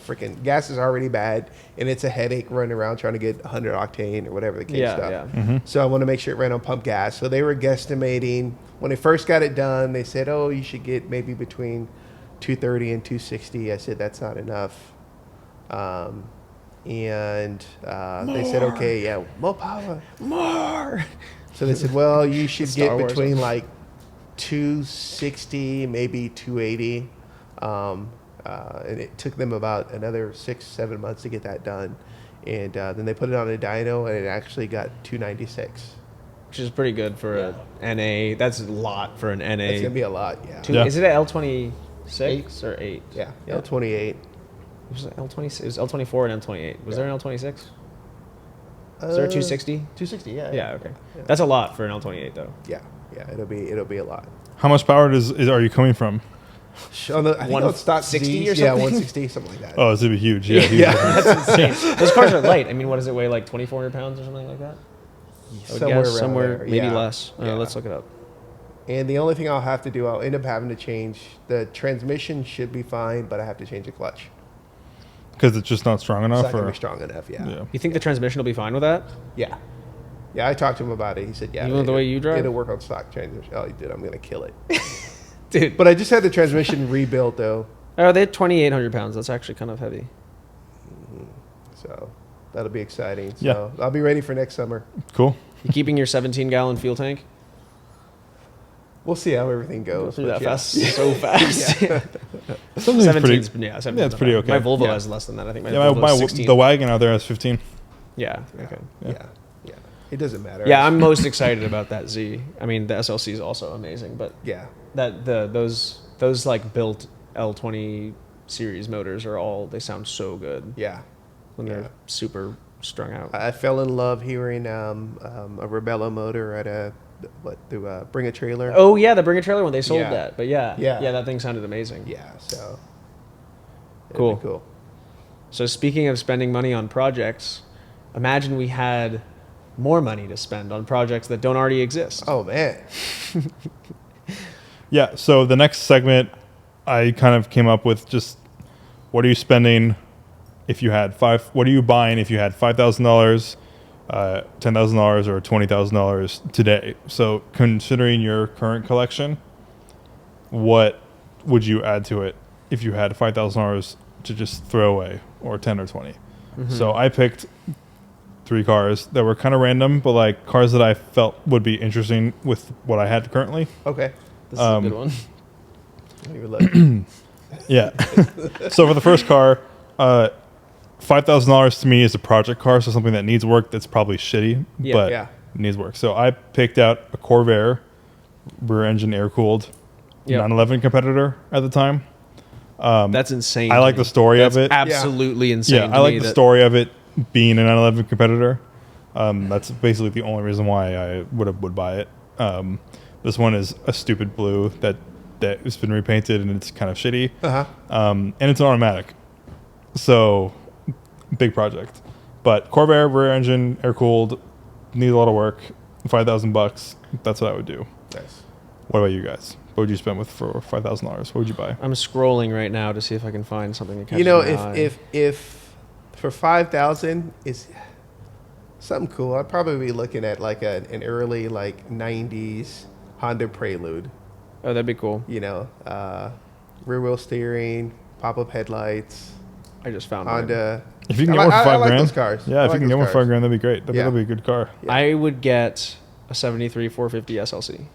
already bad, and it's a headache running around trying to get 100 octane or whatever the case Yeah, stuff. yeah. So I want to make sure it ran on pump gas. So they were guesstimating when they first got it done. They said, "Oh, you should get maybe between 230 and 260." I said, "That's not enough." They said, "Okay, yeah, more power." More. So they said, "Well, you should Star get Wars. between like 260, maybe 280." And it took them about another 6-7 months to get that done. And then they put it on a dyno, and it actually got 296. Which is pretty good for a NA. That's a lot for an NA. It's gonna be a lot, yeah. Yeah. Is it an L26 or 8? Yeah, L28. It was L26. It was L24 and L28. Was there an L26? Is there a 260? 260, yeah. Yeah, okay. Yeah. That's a lot for an L28 though. Yeah, it'll be a lot. How much power are you coming from? On the, I think on stock 160 Z's, or yeah, something? 160, something like that. Oh, it's gonna be huge. Yeah, huge. Yeah. That's insane. Those cars are light. I mean, what does it weigh? Like 2,400 pounds or something like that? I would Somewhere guess around somewhere there, maybe yeah. less. Yeah. Let's look it up. And the only thing I'll have to do, I'll end up having to change the transmission. Should be fine, but I have to change the clutch. Because it's just not strong It's enough. not gonna Or be strong enough. Yeah. yeah. You think the transmission will be fine with that? Yeah. Yeah, I talked to him about it. He said, "Yeah, Even with the way you drive? it'll work on stock transmission." Oh, dude, I'm gonna kill it. Dude. But I just had the transmission rebuilt though. Oh, they had 2,800 pounds. That's actually kind of heavy. So that'll be exciting. So Yeah. I'll be ready for next summer. Cool. You keeping your 17-gallon fuel tank? We'll see how everything Go goes. through but that yeah. fast, so fast. Yeah. 17's pretty, yeah, 17's yeah, it's pretty not okay. bad. My Volvo Yeah. has less than that. I think my yeah, Volvo's 16. the wagon out there has 15. Yeah. Okay. Yeah. Yeah. It doesn't matter. Yeah, I'm most excited about that Z. I mean, the SLC is also amazing, but Yeah. those like built L20 series motors are all, they sound so good Yeah. when Yeah. they're super strung out. I fell in love hearing a Rebello motor at Bring a Trailer. Oh yeah, the Bring a Trailer one, they sold Yeah. that. But yeah, Yeah. that thing sounded amazing. Yeah. So it'd Cool. be cool. So speaking of spending money on projects, imagine we had more money to spend on projects that don't already exist. Oh man. Yeah. So the next segment, I kind of came up with just what are you spending if you had what are you buying if you had $5,000, $10,000, or $20,000 today? So considering your current collection, what would you add to it if you had $5,000 to just throw away, or 10 or 20? So I picked 3 cars that were kind of random, but like cars that I felt would be interesting with what I had currently. Okay. This is a good one. I don't even look. Yeah. So for the first car, $5,000 to me is a project car, so something that needs work that's probably shitty, Yeah. but Yeah. needs work. So I picked out a Corvair, rear engine air cooled, Yep. 911 competitor at the time. That's insane. I to like me. the story That's of it. absolutely insane. Yeah, to I like me the that- story of it being a 911 competitor. That's basically the only reason why I would buy it. This one is a stupid blue that has been repainted and it's kind of shitty. Uh-huh. And it's an automatic, so big project. But Corvair, rear engine, air cooled, needs a lot of work. $5,000. That's what I would do. Nice. What about you guys? What would you spend for $5,000? What would you buy? I'm scrolling right now to see if I can find something that catches You know, my eye. if for 5,000 is something cool, I'd probably be looking at like an early like 90s Honda Prelude. Oh, that'd be cool. You know, rear wheel steering, pop up headlights, I just found mine. Honda. If you can I get one for like- I $5 like grand, those cars. yeah. I If like you can get those one for cars. $5 grand, that'd be great. Yeah. That'd be a good car. Yeah. I would get a 73 450 SLC.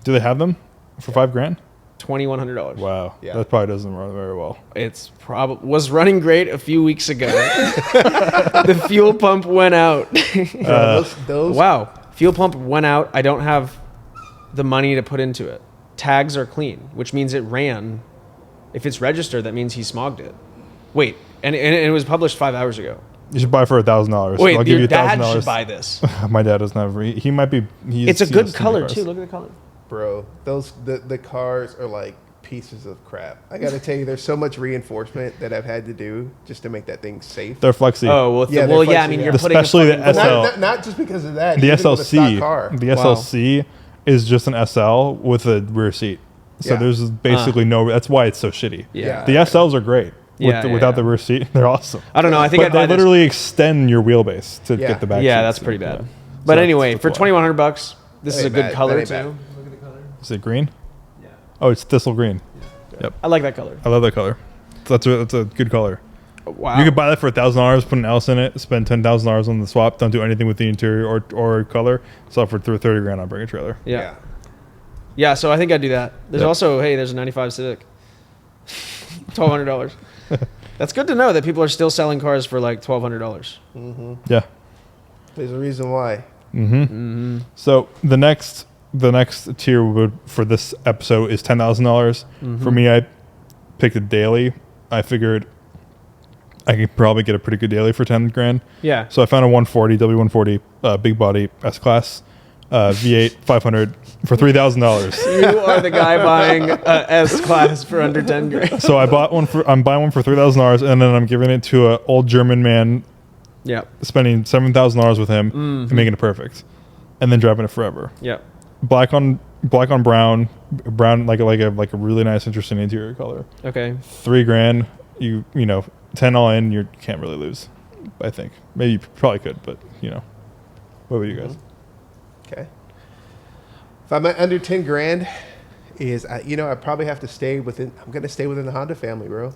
Do they have them for $5 grand? $2,100. Yeah. Wow, that probably doesn't run very well. It's was running great a few weeks ago. The fuel pump went out. Those Wow. Fuel pump went out. I don't have the money to put into it. Tags are clean, which means it ran. If it's registered, that means he smogged it. Wait, and it was published 5 hours ago. You should buy for $1,000. Wait, I'll give your you dad $1,000. should buy this. My dad doesn't have. He might be. It's a good color too. Look at the color. bro, the cars are like pieces of crap. I got to tell you, there's so much reinforcement that I've had to do just to make that thing safe. They're flexi. Oh well, Yeah, well, they're yeah. I flexi, mean, yeah. you're putting Especially a the fucking- SL. Not just because of that. the even with a stock SLC. car. The SLC is just an SL with a rear seat. So Yeah. there's basically no. That's why it's so shitty. Yeah. The SLs are great. Yeah, yeah, without yeah. the rear seat, they're awesome. I don't know. I think But I'd buy they this. literally extend your wheelbase to Yeah. get the back. Yeah, seats. that's pretty bad. Yeah. But So anyway, that's for why. $2,100, this is That a ain't good bad. color That ain't too. bad. Look at the color. Is it green? Yeah. Oh, it's thistle green. Yep. I like that color. I love that color. That's a good color. Wow. You could buy that for $1,000, put an else in it, spend $10,000 on the swap, don't do anything with the interior or color, sell it for $30 grand on Bring a Trailer. Yeah. Yeah, so I think I'd do that. There's Yep. also, hey, there's a 95 Civic. $1,200. That's good to know that people are still selling cars for like $1,200. Yeah. There's a reason why. So the next tier for this episode is $10,000. For me, I picked a daily. I figured I could probably get a pretty good daily for 10 grand. Yeah. So I found a 140 W140 big body S class V8 500 for $3,000. You are the guy buying a S class for under 10 grand. So I'm buying one for $3,000, and then I'm giving it to an old German man, Yep. spending $7,000 with him and making it perfect, and then driving it forever. Yep. Black on brown like a really nice, interesting interior color. Okay. $3 grand, you know, 10 all in, you can't really lose. I think maybe you probably could, but you know, what about you guys? Okay. If I'm at under 10 grand, I probably have to stay within. I'm gonna stay within the Honda family, bro.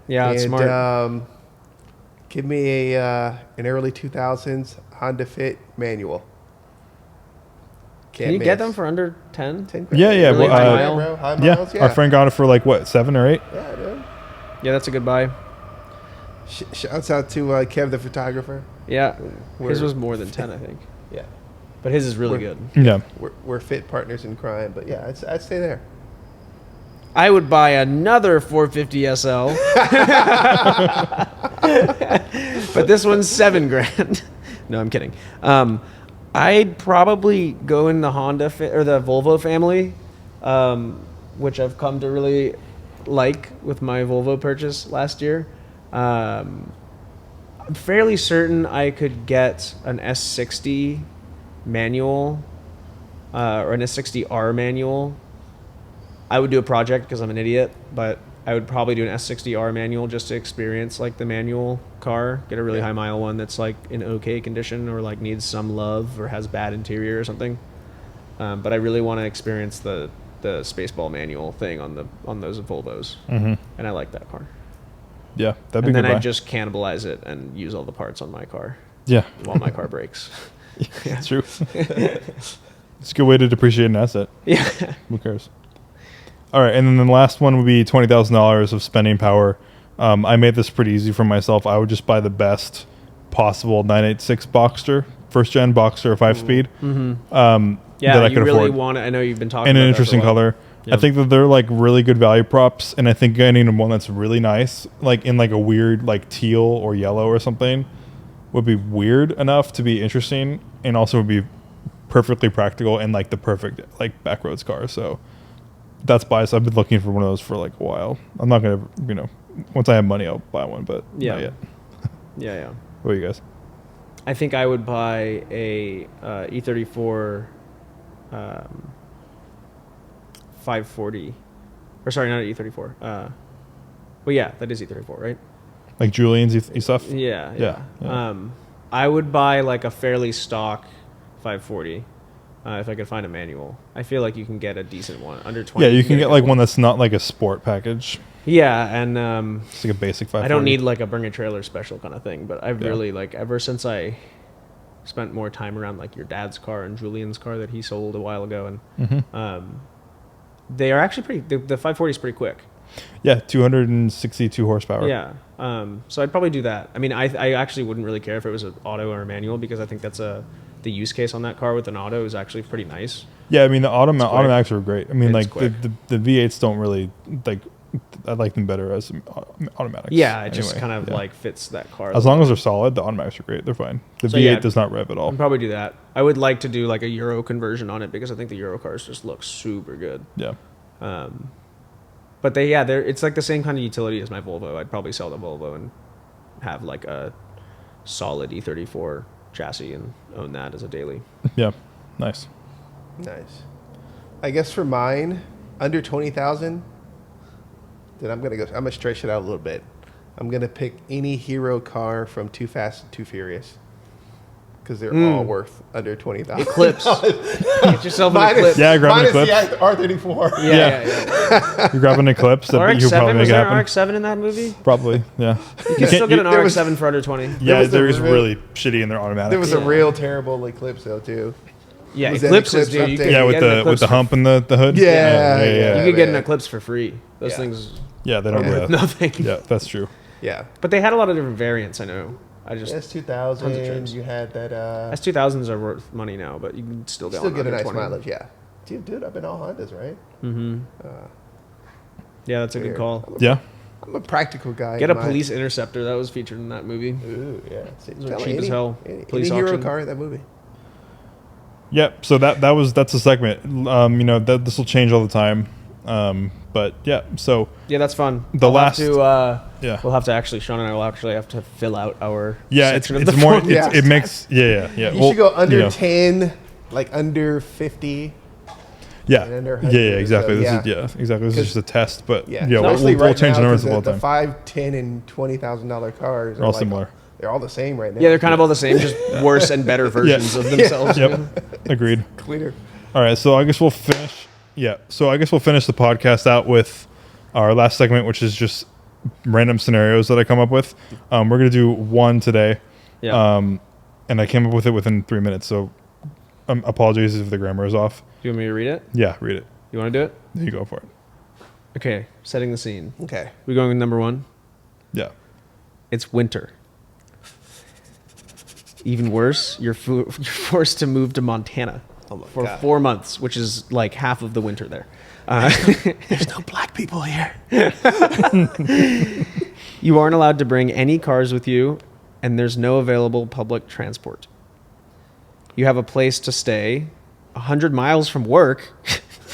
Yeah, it's And, smart. Give me an early 2000s Honda Fit manual. Can you get them for under 10? 10 Yeah, yeah. Really well, high mile? bro. High yeah, miles, our friend got it for like what, 7 or 8? Yeah, dude. Yeah, that's a good buy. Shouts out to Kev the photographer. Yeah, his We're- was more than 10, I think. Yeah. But his is really We're- good. Yeah. We're fit partners in crime, but yeah, I'd stay there. I would buy another 450 SL. But this one's $7,000. No, I'm kidding. I'd probably go in the Honda or the Volvo family, which I've come to really like with my Volvo purchase last year. I'm fairly certain I could get an S60 manual or an S60R manual. I would do a project because I'm an idiot, but I would probably do an S60R manual just to experience like the manual car, get a really high mile one that's like in okay condition or like needs some love or has bad interior or something. But I really want to experience the Spaceball manual thing on those Volvos, and I like that car. Yeah, that'd be And good. then buy. I just cannibalize it and use all the parts on my car Yeah, while my car breaks. it's true. It's a good way to depreciate an asset. Yeah. Who cares? All right, and then the last one would be $20,000 of spending power. I made this pretty easy for myself. I would just buy the best possible 986 Boxster, first gen Boxster, 5-speed. Yeah, that I you could really afford. want it. I know you've been talking In about an that for a interesting while. color. I Yep. think that they're like really good value props, and I think getting one that's really nice, like in like a weird like teal or yellow or something, would be weird enough to be interesting, and also would be perfectly practical and like the perfect like backroads car. So that's biased. I've been looking for one of those for like a while. I'm not gonna, once I have money, I'll buy one, but not yet. Yeah. What are you guys? I think I would buy a E34 540. Or sorry, not an E34. Well, yeah, that is E34, right? Like Julian's stuff? Yeah. Yeah. I would buy like a fairly stock 540 if I could find a manual. I feel like you can get a decent one under 20. Yeah, you can a get good like one that's not like a sport package. Yeah, and It's like a basic 540. I don't need like a bring a trailer special kind of thing, but I've Yeah. really like ever since I spent more time around like your dad's car and Julian's car that he sold a while ago, and they are actually pretty. The 540 is pretty quick. Yeah, 262 horsepower. Yeah. So I'd probably do that. I mean, I actually wouldn't really care if it was an auto or a manual because I think that's the use case on that car with an auto is actually pretty nice. Yeah, I mean the quick. automatics are great. I mean, It's like the V8s don't really like. I like them better as automatics. Yeah, it just anyway. kind of Yeah. like fits that car. As long as they're solid, the automatics are great. They're fine. The So, V8 yeah, does not rev at all. I'd probably do that. I would like to do like a Euro conversion on it because I think the Euro cars just look super good. Yeah. But it's like the same kind of utility as my Volvo. I'd probably sell the Volvo and have like a solid E34 chassis and own that as a daily. Yeah. Nice. Nice. I guess for mine, under 20,000, then I'm gonna stretch it out a little bit. I'm gonna pick any hero car from Too Fast and Too Furious because they're all worth under 20,000. Eclipse. Get yourself an Minus- Eclipse. Yeah, grab an minus Eclipse. the R34. Yeah. You're grabbing an Eclipse. That you could probably RX-7, make was it there happen. an RX-7 in that movie? Probably. Yeah. You can still get an there was- RX-7 for under 20. Yeah, was a there is real- really shitty in their automatics. There was a Yeah. real terrible Eclipse though too. Yeah, Was that Eclipses, Eclipse dude. You update? could yeah, get an with Eclipse the hump in the hood. Yeah, You could get an man. Eclipse for free. Those Yeah. things Yeah, they don't. Yeah. Yeah. nothing. Yeah, that's true. Yeah. But they had a lot of different variants, I know. I just S2000. Tons of trims. You had that. S2000s are worth money now, but you can still get Still one get a under nice 20. mileage. Yeah. Dude, I've been all Hondas, right? Yeah, that's a good Weird. call. Yeah. I'm a practical guy. Get a in my- police interceptor. That was featured in that movie. Ooh, yeah. See, Those are tell me, cheap as hell. Any Police hero auction. car in that movie. Yep. So that's a segment. That this will change all the time. But yeah. So Yeah, that's fun. The last- Yeah. We'll have to actually, Sean and I will actually have to fill out our yeah, it's section of the more. form. Yeah. It makes yeah. You Well, should go under you know, 10, like under 50. Yeah. and under Yeah. 100 or Exactly. so, This yeah. is exactly. This is just a test, but Yeah. yeah. Mostly We'll right change the now, numbers 'cause all the the time. $5, $10, and $20,000 cars. They're all like- similar. They're all the same right now. Yeah, they're kind of all the same, just worse and better versions of themselves. Yep. Agreed. clear. All right, so I guess we'll finish. Yeah, so I guess we'll finish the podcast out with our last segment, which is just random scenarios that I come up with. We're gonna do one today. Yeah. And I came up with it within 3 minutes. So apologies if the grammar is off. Do you want me to read it? Yeah, read it. You want to do it? You go for it. Okay. Setting the scene. Okay. We're going with number 1. Yeah. It's winter. Even worse, you're forced to move to Montana for God. 4 months, which is like half of the winter there. There's no black people here. You aren't allowed to bring any cars with you, and there's no available public transport. You have a place to stay 100 miles from work.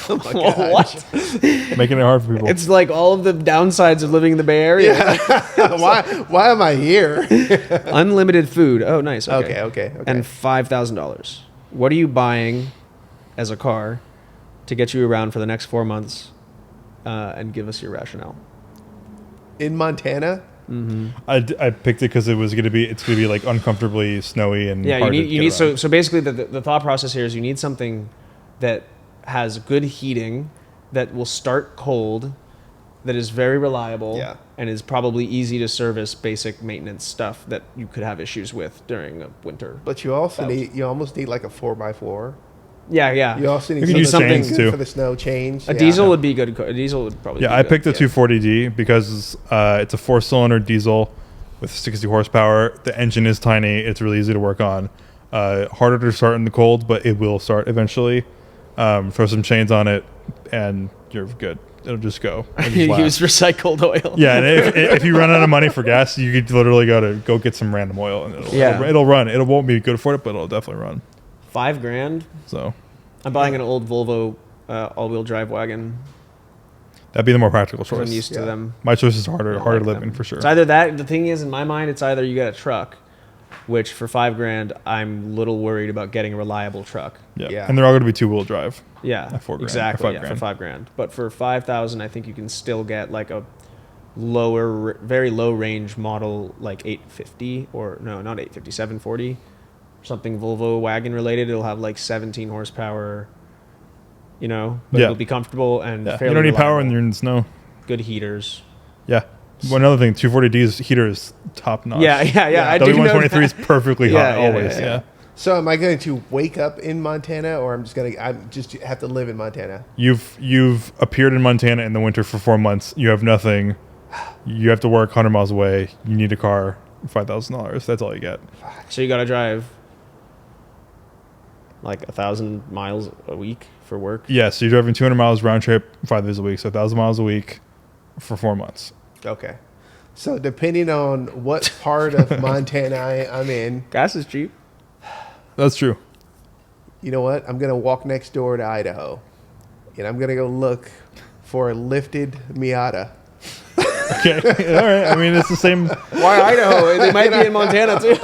Oh my gosh. What? Making it hard for people. It's like all of the downsides of living in the Bay Area. Why am I here? Unlimited food. Oh, nice. Okay. And $5,000. What are you buying as a car to get you around for the next 4 months? And give us your rationale. In Montana? I picked it because it's gonna be like uncomfortably snowy and Yeah, hard you to need get around. so basically the thought process here is you need something that has good heating, that will start cold, that is very reliable, Yeah. and is probably easy to service basic maintenance stuff that you could have issues with during a winter. But you also bout. you almost need like a 4x4. Yeah. You also need You can use something chains, too. for the snow chains. A diesel would be good. A diesel would probably. Yeah, be I good. picked the 240D because it's a 4-cylinder diesel with 60 horsepower. The engine is tiny. It's really easy to work on. Harder to start in the cold, but it will start eventually. Throw some chains on it, and you're good. It'll just go. It'll just You last. use recycled oil. Yeah, and if you run out of money for gas, you could literally go get some random oil, and Yeah. it'll run. It won't be good for it, but it'll definitely run. $5,000. So I'm buying an old Volvo all-wheel drive wagon. that'd be the more practical 'Cause I'm choice. used to them. My choice is harder I to like live in them. for sure. It's either that. The thing is, in my mind, it's either you get a truck, which for $5,000, I'm a little worried about getting a reliable truck. Yeah. And they're all going to be 2-wheel drive. Yeah, At $4,000, exactly. or Yeah, for $5,000. $5,000. But for 5,000, I think you can still get like a very low range model, like 850 or no, not 850, 740, something Volvo wagon related. It'll have like 17 horsepower. But Yeah. it'll be comfortable and Yeah. fairly You don't need power when reliable. you're in the snow. Good heaters. Yeah. One other thing, 240D's heater is top notch. Yeah. I do know W123 is that. perfectly hot Yeah, always. yeah. Yeah. So am I going to wake up in Montana, or I just have to live in Montana? You've appeared in Montana in the winter for 4 months. You have nothing. You have to work 100 miles away. You need a car. $5,000. That's all you get. So you got to drive like 1,000 miles a week for work. Yeah. So you're driving 200 miles round trip 5 days a week. So 1,000 miles a week for 4 months. Okay. So depending on what part of Montana I'm in, Gas is cheap. That's true. you know what? I'm going to walk next door to Idaho, and I'm going to go look for a lifted Miata. Okay. All right. I mean, it's the same. Why Idaho? They might be in Montana too.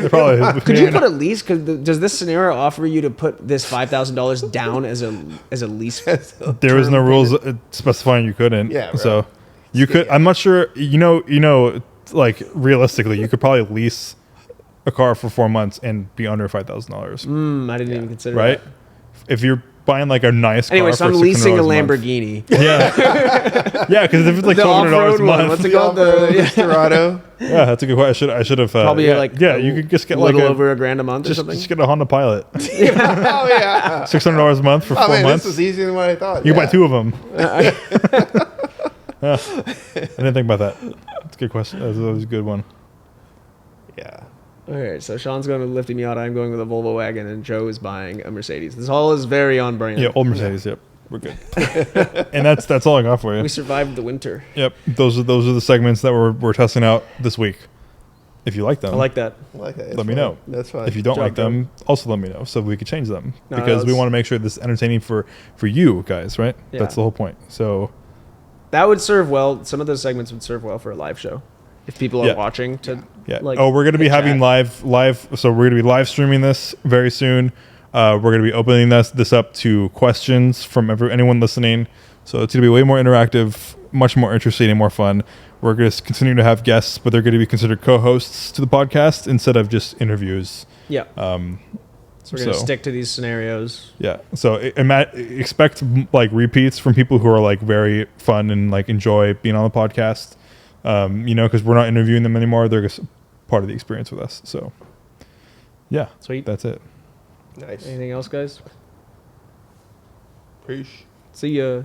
Probably. Could you put a lease? Does this scenario offer you to put this $5,000 down as a lease? There was no rules specifying you couldn't. Yeah, bro. So you could. I'm not sure. Like realistically, you could probably lease a car for 4 months and be under $5,000. I didn't even consider Right? that. If you're buying like a nice Anyway, car so for I'm leasing a $600 month. Lamborghini. Yeah. Yeah, because if it's like The $1,200 off-road a one. month. What's it called? The Desperado. Yeah, that's a good question. I should have. probably yeah, like yeah. You could just get a little like over $1,000 a month or just, something. just get a Honda Pilot. Oh, yeah. $600 a month for 4 Oh, man, months. this was easier than what I thought. You can yeah. buy 2 of them. Yeah. I didn't think about that. That's a good question. That was a good one. Yeah. All right, so Sean's going with a lifting Miata. I'm going with a Volvo wagon, and Joe is buying a Mercedes. This all is very on brand. Yeah, old Mercedes. Yep, we're good. And that's all I got for you. We survived the winter. Yep, those are the segments that we're testing out this week. If you like them, I like that. I like that. It's let me fun. know. That's fine. If you don't Job like them, also let me know so we can change them No, because we that's- want to make sure this is entertaining for you guys, right? Yeah. That's the whole point. So That would serve well. Some of those segments would serve well for a live show. If people are Yeah. watching to yeah. like we're going to be hit having chat. live. So we're going to be live streaming this very soon. We're going to be opening this up to questions from anyone listening. So it's going to be way more interactive, much more interesting and more fun. We're going to continue to have guests, but they're going to be considered co-hosts to the podcast instead of just interviews. Yeah. So we're gonna stick to these scenarios. Yeah. So expect like repeats from people who are like very fun and like enjoy being on the podcast. Because we're not interviewing them anymore. They're just part of the experience with us. So yeah, Sweet. that's it. Nice. Anything else, guys? Peace. See ya.